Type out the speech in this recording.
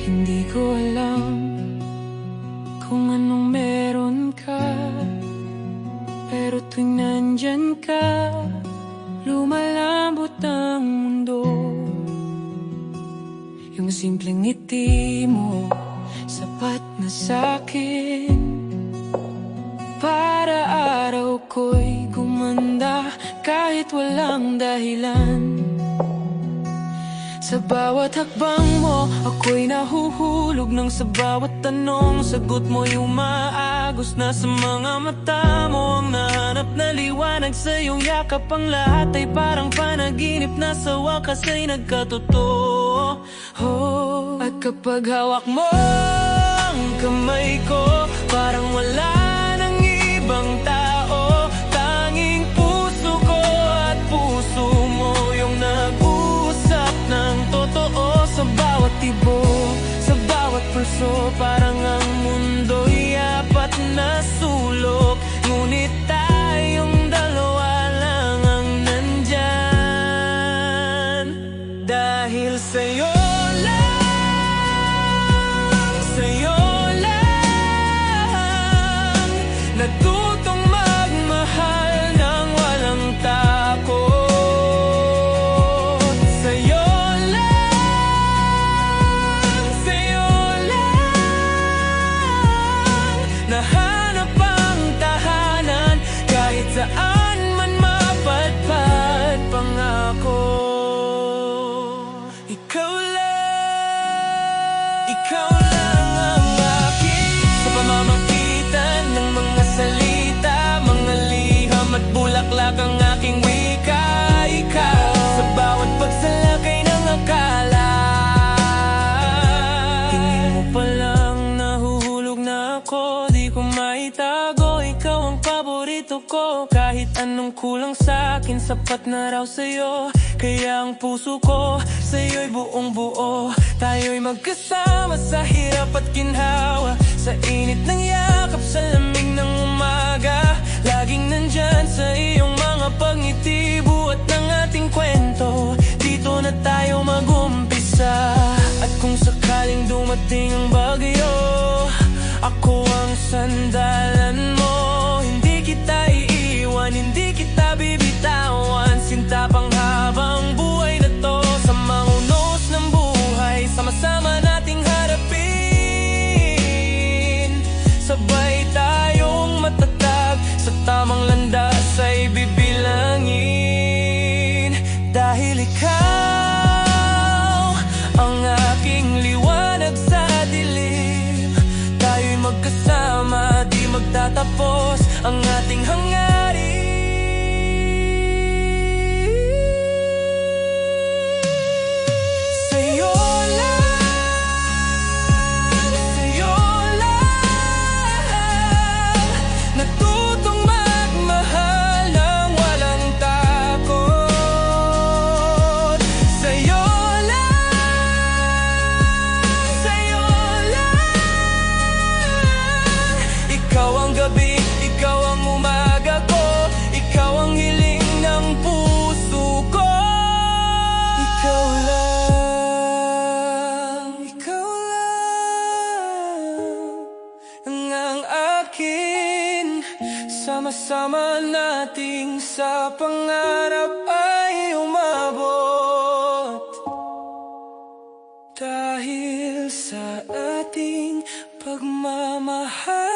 Hindi ko alam kung anong meron ka, pero tuwing nandyan ka, lumalambot ang mundo. Yung simpleng ngiti mo, sapat na sa'kin, para araw ko'y gumanda kahit walang dahilan. Sa bawat hakbang mo, ako'y nahuhulog nang sa bawat tanong, sagot mo'y umaagos na sa mga mata mo. Ang nahanap na liwanag sa iyong yakap, ang lahat ay parang panaginip na sa wakas ay nagkatotoo. At kapag hawak mo ang kamay ko, parang wala nang ibang tao, tanging puso ko at puso mo yung ng totoo. Sa bawat tibok, sa bawat pulso, parang ang mundo'y apat na sulok, ngunit tayong dalawa lang ang nandyan. Dahil sa'yo lang, sa'yo lang, natutong magmahal ng walang takot. Nahanap ang tahanan kahit saan man mapadpad pangako. Ikaw lang ang akin. Sa pamamagitan ng mga salita, mga liham at bulaklak ang aking wika. Ikaw sa bawat pagsalakay ng akala, tingin mo pa lang nahuhulog na ako. Di ko maitago, ikaw ang paborito ko. Kahit anong kulang sa'kin, sapat na raw sa'yo. Kaya ang puso ko sa'yo'y buong buo. Tayo'y magkasama sa hirap at ginhawa, sa init ng yakap, sa lamig ng umaga. Laging nandyan sa iyong mga pagngiti, buhat ng ating kwento. Dito na tayo mag-umpisa. At kung sakaling dumating ang bagyo, ako ang sandalan mo. Hindi kita iiwan, hindi kita bibitawan. Sinta pang habang buhay na to, sa mangunos ng buhay, sama-sama nating harapin. Sabay tayong matatag, sa tamang landas ay bibilangin. Dahil ikaw ang aking liwanag sa dilim, tayo'y magkasama, di magtatapos ang ating hangarin. Sa'yo lang, natutong magmahal ng walang takot. Sa'yo lang, ikaw ang gabi, ikaw ang umaga ko, ikaw ang hiling ng puso ko. Ikaw lang ang akin. Sama-sama nating sa pangarap ay umabot. Dahil sa ating pagmamahal.